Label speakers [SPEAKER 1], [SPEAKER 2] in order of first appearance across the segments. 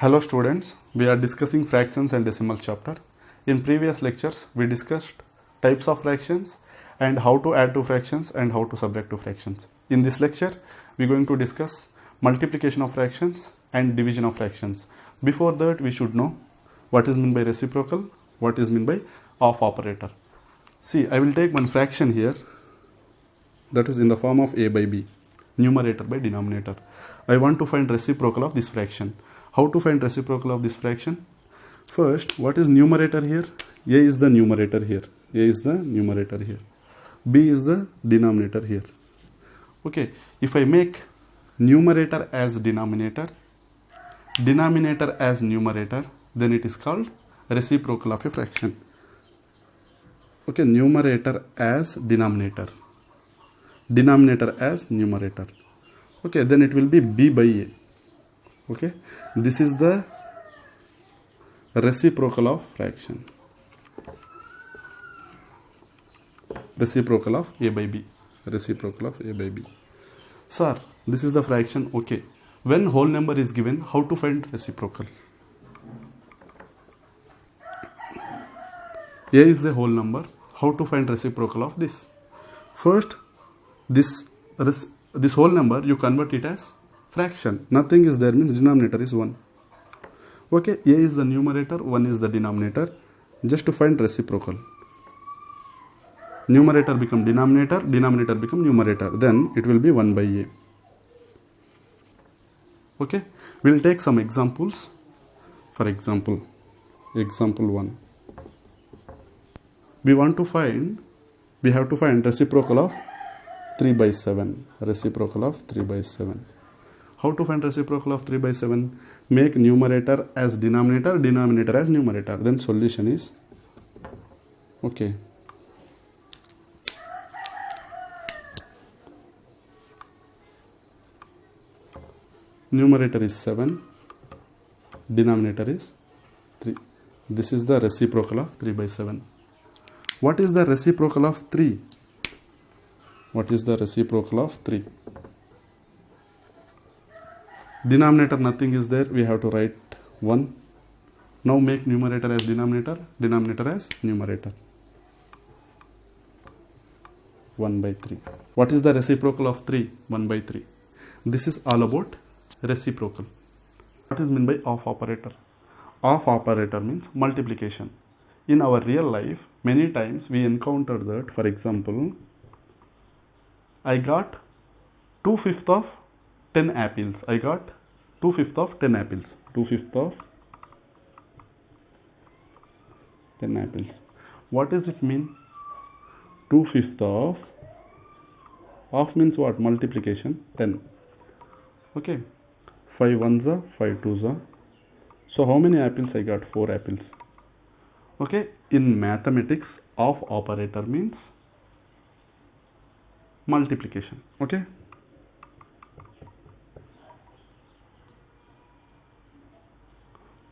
[SPEAKER 1] Hello students, we are discussing fractions and decimal chapter. In previous lectures, we discussed types of fractions and how to add two fractions and how to subtract two fractions. In this lecture, we are going to discuss multiplication of fractions and division of fractions. Before that, we should know what is meant by reciprocal, what is meant by off operator. See, I will take one fraction here, that is in the form of a by b, numerator by denominator. I want to find reciprocal of this fraction. How to find reciprocal of this fraction? First, what is numerator here? A is the numerator here. A is the numerator here. B is the denominator here. Okay, if I make numerator as denominator, denominator as numerator, then it is called reciprocal of a fraction. Okay, numerator as denominator, denominator as numerator. Okay, then it will be b by a. Okay, this is the reciprocal of fraction, reciprocal of a by b, reciprocal of a by b. Sir, this is the fraction. Okay, when whole number is given, how to find reciprocal? A is the whole number. How to find reciprocal of this? First, this whole number you convert it as fraction. Nothing is there means denominator is 1. Okay, a is the numerator, 1 is the denominator. Just to find reciprocal, numerator become denominator, denominator become numerator, then it will be 1 by a. Okay, we will take some examples. For example, example 1, we have to find reciprocal of 3 by 7, reciprocal of 3 by 7. How to find reciprocal of 3 by 7? Make numerator as denominator, denominator as numerator. Then solution is, okay, numerator is 7, denominator is 3. This is the reciprocal of 3 by 7. What is the reciprocal of 3? What is the reciprocal of 3? Denominator nothing is there, we have to write 1. Now make numerator as denominator, denominator as numerator. 1 by 3. What is the reciprocal of 3? 1 by 3. This is all about reciprocal. What is meant by off operator? Off operator means multiplication. In our real life, many times we encounter that. For example, I got 2/5 of 10 apples. I got 2/5 of 10 apples. 2/5 of 10 apples. What does it mean? 2/5 of means what? Multiplication 10. Okay. 5 ones are 5 twos are. So how many apples I got? 4 apples. Okay. In mathematics, off operator means multiplication. Okay.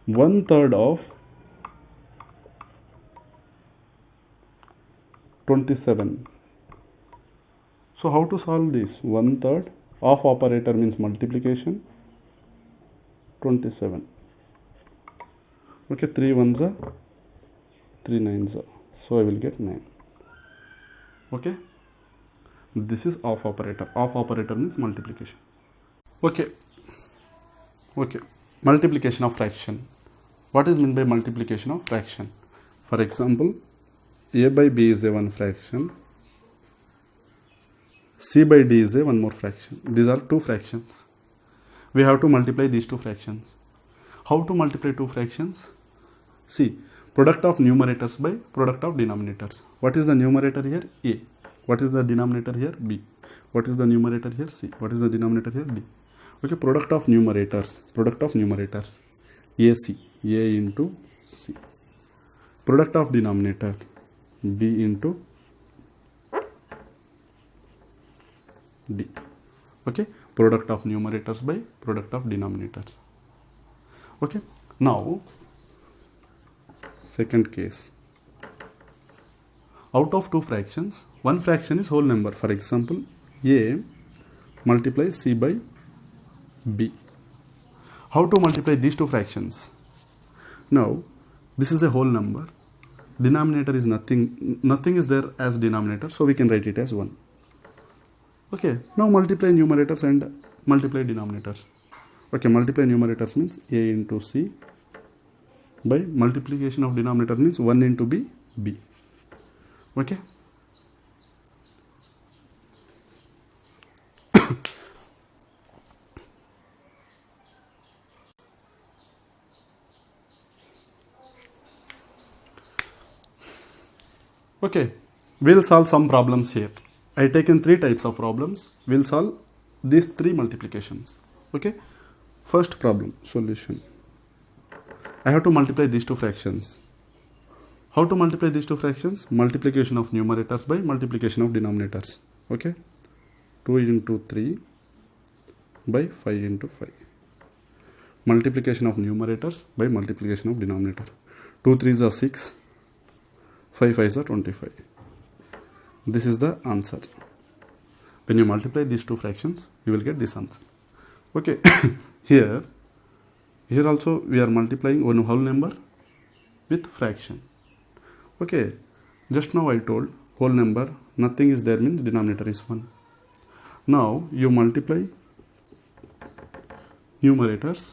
[SPEAKER 1] One third of 27. So how to solve this? 1/3 of operator means multiplication, 27. Okay, 3 ones are 3 nines are. So I will get 9. Okay, this is off operator. Off operator means multiplication. Okay, multiplication of fraction. What is meant by multiplication of fraction? For example, a by b is a one fraction, c by d is a one more fraction. These are two fractions. We have to multiply these two fractions. How to multiply two fractions? See, product of numerators by product of denominators. What is the numerator here? A. What is the denominator here? B. What is the numerator here? C. What is the denominator here? D. Okay, product of numerators. Product of numerators. AC. A into C. Product of denominator. B into D. Okay, product of numerators by product of denominators. Okay, now second case. Out of two fractions, one fraction is whole number. For example, A multiplies C by B. how to multiply these two fractions? Now, this is a whole number. Denominator is nothing is there as denominator, so we can write it as 1. Okay, now multiply numerators and multiply denominators. Okay, multiply numerators means a into c by multiplication of denominator means 1 into b. Okay. Okay, we'll solve some problems here. I taken 3 types of problems. We'll solve these 3 multiplications. Okay, first problem solution. I have to multiply these 2 fractions. How to multiply these 2 fractions? Multiplication of numerators by multiplication of denominators. Okay, 2 into 3 by 5 into 5. Multiplication of numerators by multiplication of denominator. 2 3s are 6. 5 5s are 25. This is the answer. When you multiply these 2 fractions, you will get this answer. Okay, here also we are multiplying one whole number with fraction. Okay, just now I told whole number, nothing is there means denominator is 1. Now you multiply numerators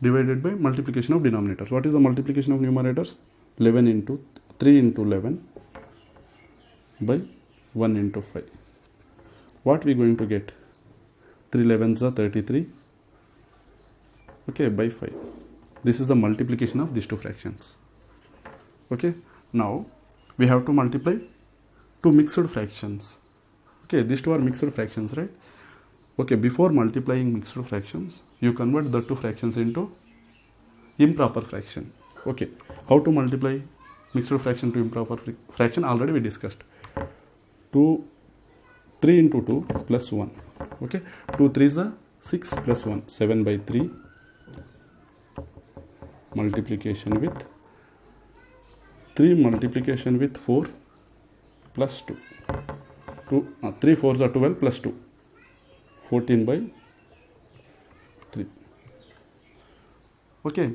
[SPEAKER 1] divided by multiplication of denominators. What is the multiplication of numerators? 11 into 3 into 11 by 1 into 5. What we going to get? 3 11s are 33. Okay, by 5. This is the multiplication of these 2 fractions. Okay, now we have to multiply 2 mixed fractions. Okay, these 2 are mixed fractions, right? Okay, before multiplying mixed fractions, you convert the 2 fractions into improper fraction. Okay, how to multiply mixed fraction to improper fraction? Already we discussed. 3 into 2 plus 1. Okay, 2 3s are 6 plus 1, 7 by 3 multiplication with 3 multiplication with 4 plus 2. 3 4s are 12 plus 2. 14 by 3. Okay.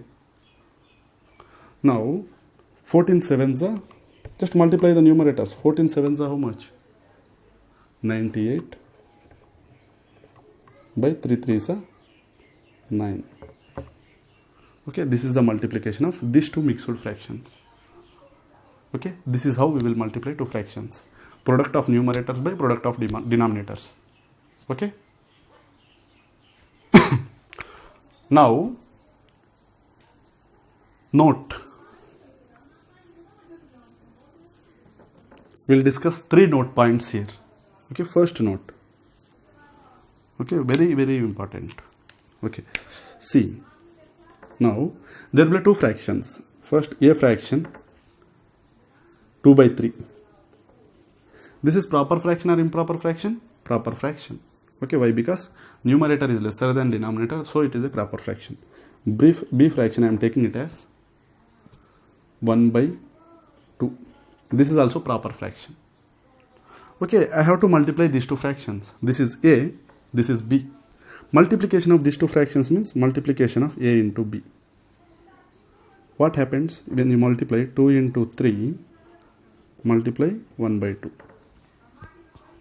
[SPEAKER 1] Now 14 7s are, just multiply the numerators. 14 7s are how much? 98 by 3 3s are 9. Okay, this is the multiplication of these 2 mixed fractions. Okay, this is how we will multiply 2 fractions. Product of numerators by product of denominators. Okay. Now, note. We'll discuss 3 note points here. Okay, first note. Okay, very, very important. Okay, see. Now, there will be 2 fractions. First, a fraction, 2 by 3. This is proper fraction or improper fraction? Proper fraction. Okay, why? Because numerator is lesser than denominator, so it is a proper fraction. B fraction I am taking it as 1 by 2. This is also proper fraction. Okay, I have to multiply these 2 fractions. This is A, this is B. Multiplication of these 2 fractions means multiplication of A into B. What happens when you multiply 2 into 3, multiply 1 by 2?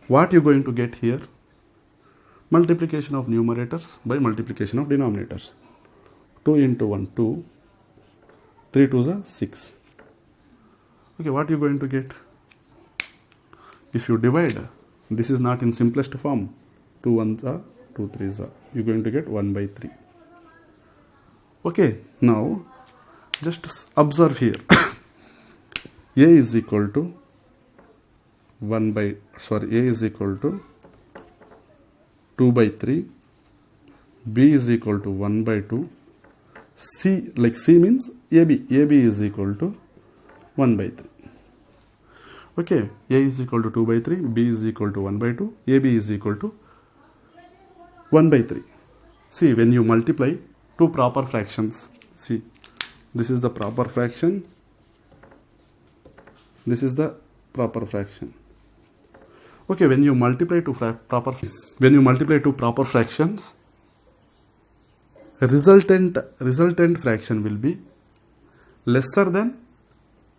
[SPEAKER 1] What you are going to get here? Multiplication of numerators by multiplication of denominators. 2 into 1, 2. 3 2s are 6. Okay, what you are going to get? If you divide, this is not in simplest form. 2 1s are, 2 3s are. You are going to get 1 by 3. Okay, now just observe here. A is equal to A is equal to 2 by 3. B is equal to 1 by 2. C means AB. AB is equal to 1 by 3. Okay, A is equal to 2 by 3, B is equal to 1 by 2, AB is equal to 1 by 3. See, when you multiply 2 proper fractions, see, this is the proper fraction, this is the proper fraction. Okay, when you multiply 2 proper fractions, resultant fraction will be lesser than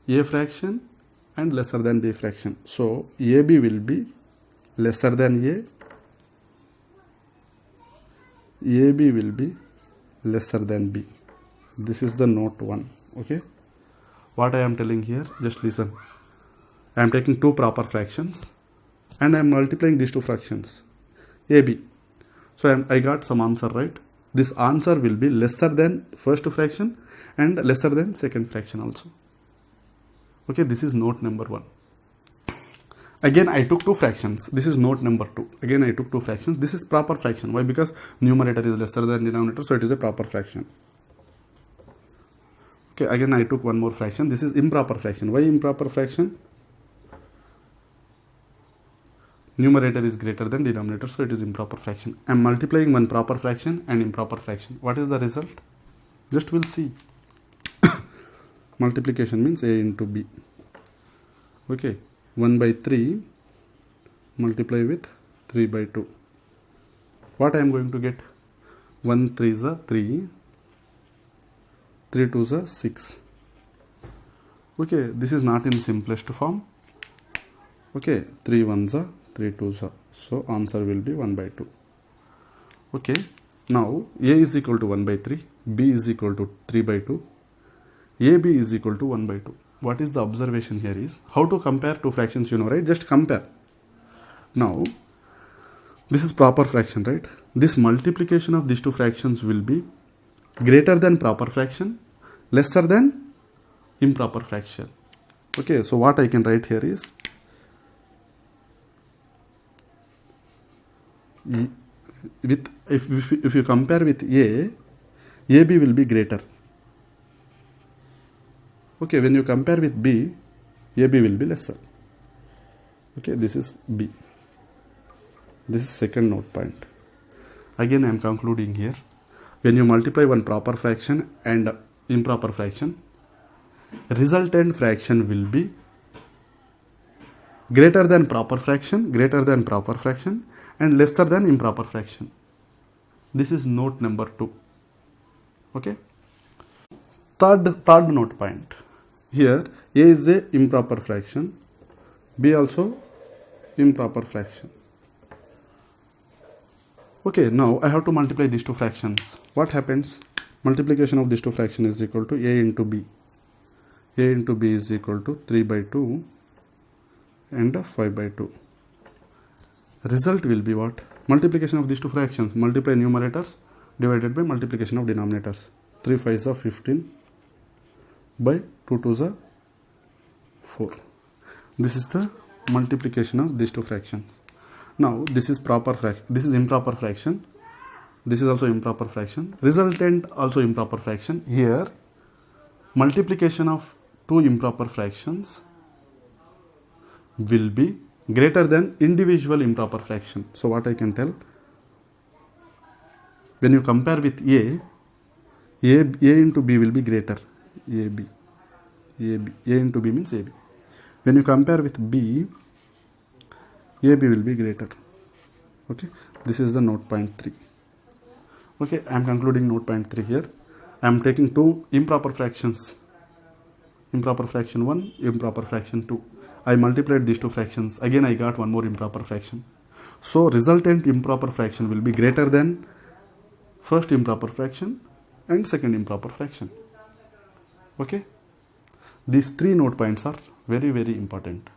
[SPEAKER 1] a fraction and lesser than b fraction. So AB will be lesser than A, AB will be lesser than B. This is the note 1. Okay, what I am telling here, just listen. I am taking two proper fractions and I am multiplying these two fractions AB. So I got some answer, right? This answer will be lesser than first fraction and lesser than second fraction also. Okay, this is note number 1. Again I took two fractions. This is note number 2. Again I took two fractions. This is proper fraction. Why? Because numerator is lesser than denominator, so it is a proper fraction. Okay, again I took one more fraction. This is improper fraction. Why improper fraction? Numerator is greater than denominator, so it is improper fraction. I am multiplying one proper fraction and improper fraction. What is the result? Just we'll see. Multiplication means A into B. Okay, 1 by 3 multiply with 3 by 2. What I am going to get? 1 3 is a 3, 3 2 is a 6. Okay, this is not in simplest form. Okay, 3 1s are 3 2s are. So answer will be 1 by 2. Okay, now A is equal to 1 by 3, B is equal to 3 by 2, AB is equal to 1 by 2. What is the observation here is how to compare two fractions, you know, right? Just compare. Now this is proper fraction, right? This multiplication of these two fractions will be greater than proper fraction, lesser than improper fraction. Okay, so what I can write here is with if you compare with A, AB will be greater. Okay, when you compare with B, AB will be lesser. Okay, this is B. This is second note point. Again I am concluding here. When you multiply one proper fraction and improper fraction, resultant fraction will be greater than proper fraction, and lesser than improper fraction. This is note number 2. Okay. Third note point. Here A is a improper fraction, B also improper fraction. Okay, now I have to multiply these two fractions. What happens? Multiplication of these two fractions is equal to A into B. A into B is equal to 3 by 2 and 5 by 2. Result will be what? Multiplication of these two fractions. Multiply numerators divided by multiplication of denominators. 3 5s are 15 by 2 2s are 4. This is the multiplication of these two fractions. Now this is proper fraction. This is improper fraction. This is also improper fraction. Resultant also improper fraction. Here multiplication of two improper fractions will be greater than individual improper fraction. So what I can tell? When you compare with A into B will be greater. AB. A into B means AB. When you compare with B, AB will be greater. Okay, this is the note point 3. Okay, I am concluding note point 3 here. I am taking two improper fractions. Improper fraction 1, improper fraction 2. I multiplied these two fractions. Again I got one more improper fraction. So resultant improper fraction will be greater than first improper fraction and second improper fraction. Okay, these three note points are very important.